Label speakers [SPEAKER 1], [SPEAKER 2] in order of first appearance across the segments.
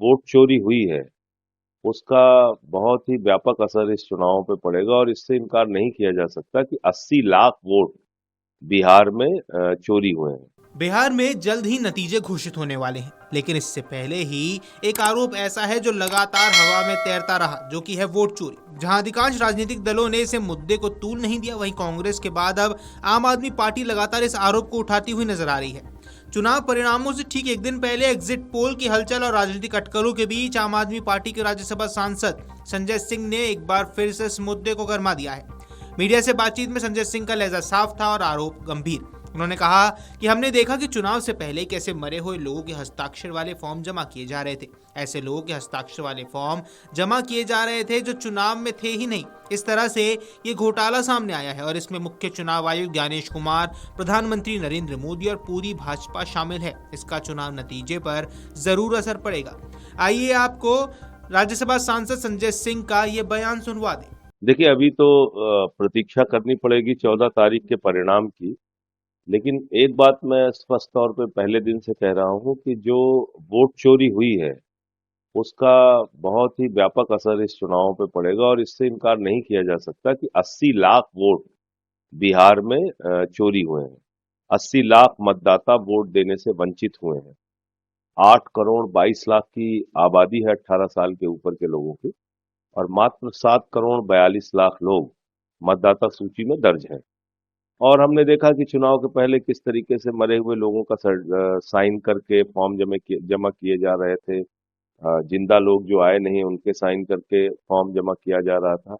[SPEAKER 1] Vote चोरी हुई है उसका बहुत ही व्यापक असर इस चुनाव पे पड़ेगा और इससे इनकार नहीं किया जा सकता कि 80 लाख वोट बिहार में चोरी हुए हैं।
[SPEAKER 2] बिहार में जल्द ही नतीजे घोषित होने वाले हैं, लेकिन इससे पहले ही एक आरोप ऐसा है जो लगातार हवा में तैरता रहा, जो कि है वोट चोरी। जहां अधिकांश राजनीतिक दलों ने इसे मुद्दे को तूल नहीं दिया, वहीं कांग्रेस के बाद अब आम आदमी पार्टी लगातार इस आरोप को उठाती हुई नजर आ रही है। चुनाव परिणामों से ठीक एक दिन पहले एग्जिट पोल की हलचल और राजनीतिक अटकलों के बीच आम आदमी पार्टी के राज्यसभा सांसद संजय सिंह ने एक बार फिर से इस मुद्दे को गरमा दिया है। मीडिया से बातचीत में संजय सिंह का लहजा साफ था और आरोप गंभीर। उन्होंने कहा कि हमने देखा कि चुनाव से पहले कैसे मरे हुए लोगों के हस्ताक्षर वाले फॉर्म जमा किए जा रहे थे। ऐसे लोगों के हस्ताक्षर वाले फॉर्म जमा किए जा रहे थे जो चुनाव में थे ही नहीं। इस तरह से ये घोटाला सामने आया है और इसमें मुख्य चुनाव आयुक्त ज्ञानेश कुमार, प्रधानमंत्री नरेंद्र मोदी और पूरी भाजपा शामिल है। इसका चुनाव नतीजे पर जरूर असर पड़ेगा। आइए आपको राज्यसभा सांसद संजय सिंह का ये बयान सुनवा दें।
[SPEAKER 1] देखिए, अभी तो प्रतीक्षा करनी पड़ेगी 14 तारीख के परिणाम की। लेकिन एक बात मैं स्पष्ट तौर पे पहले दिन से कह रहा हूं कि जो वोट चोरी हुई है उसका बहुत ही व्यापक असर इस चुनाव पे पड़ेगा और इससे इनकार नहीं किया जा सकता कि 80 लाख वोट बिहार में चोरी हुए हैं। 80 लाख मतदाता वोट देने से वंचित हुए हैं। 8 करोड़ 22 लाख की आबादी है 18 साल के ऊपर के लोगों की और मात्र 7 करोड़ 42 लाख लोग मतदाता सूची में दर्ज हैं। और हमने देखा कि चुनाव के पहले किस तरीके से मरे हुए लोगों का साइन करके फॉर्म जमा किए जा रहे थे। जिंदा लोग जो आए नहीं उनके साइन करके फॉर्म जमा किया जा रहा था।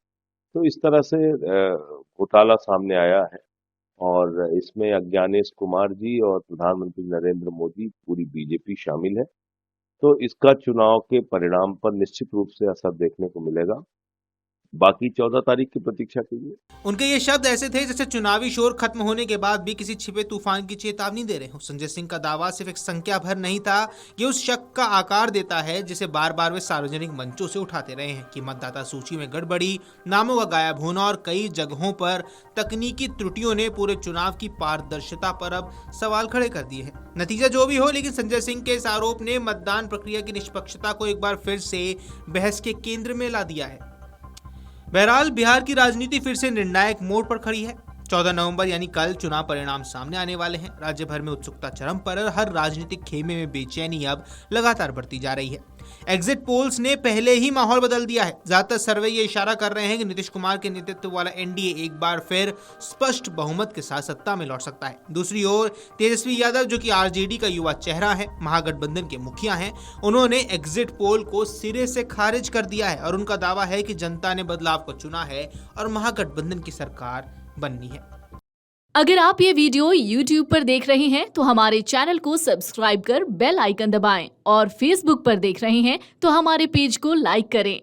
[SPEAKER 1] तो इस तरह से घोटाला सामने आया है और इसमें ज्ञानेश कुमार जी और प्रधानमंत्री नरेंद्र मोदी, पूरी बीजेपी शामिल है। तो इसका चुनाव के परिणाम पर निश्चित रूप से असर देखने को मिलेगा। बाकी 14 तारीख की प्रतीक्षा कीजिए।
[SPEAKER 2] उनके ये शब्द ऐसे थे जैसे चुनावी शोर खत्म होने के बाद भी किसी छिपे तूफान की चेतावनी दे रहे हो। संजय सिंह का दावा सिर्फ एक संख्या भर नहीं था, ये उस शक का आकार देता है जिसे बार बार वे सार्वजनिक मंचों से उठाते रहे हैं कि मतदाता सूची में गड़बड़ी, नामों का गायब होना और कई जगहों पर तकनीकी त्रुटियों ने पूरे चुनाव की पारदर्शिता पर अब सवाल खड़े कर दिए हैं। नतीजा जो भी हो, लेकिन संजय सिंह के इस आरोप ने मतदान प्रक्रिया की निष्पक्षता को एक बार फिर से बहस के केंद्र में ला दिया है। बहरहाल बिहार की राजनीति फिर से निर्णायक मोड़ पर खड़ी है। 14 नवंबर यानी कल चुनाव परिणाम सामने आने वाले हैं। राज्य भर में उत्सुकता चरम पर और हर राजनीतिक खेमे में बेचैनी अब लगातार बढ़ती जा रही है। एग्जिट पोल्स ने पहले ही माहौल बदल दिया है। ज्यादातर सर्वे ये इशारा कर रहे हैं कि नीतीश कुमार के नेतृत्व वाला एनडीए एक बार फिर स्पष्ट बहुमत के साथ सत्ता में लौट सकता है। दूसरी ओर तेजस्वी यादव, जो कि आरजेडी का युवा चेहरा है, महागठबंधन के मुखिया हैं, उन्होंने एग्जिट पोल को सिरे से खारिज कर दिया है और उनका दावा है कि जनता ने बदलाव को चुना है और महागठबंधन की सरकार बननी है।
[SPEAKER 3] अगर आप ये वीडियो YouTube पर देख रहे हैं तो हमारे चैनल को सब्सक्राइब कर बेल आइकन दबाएं और Facebook पर देख रहे हैं तो हमारे पेज को लाइक करें।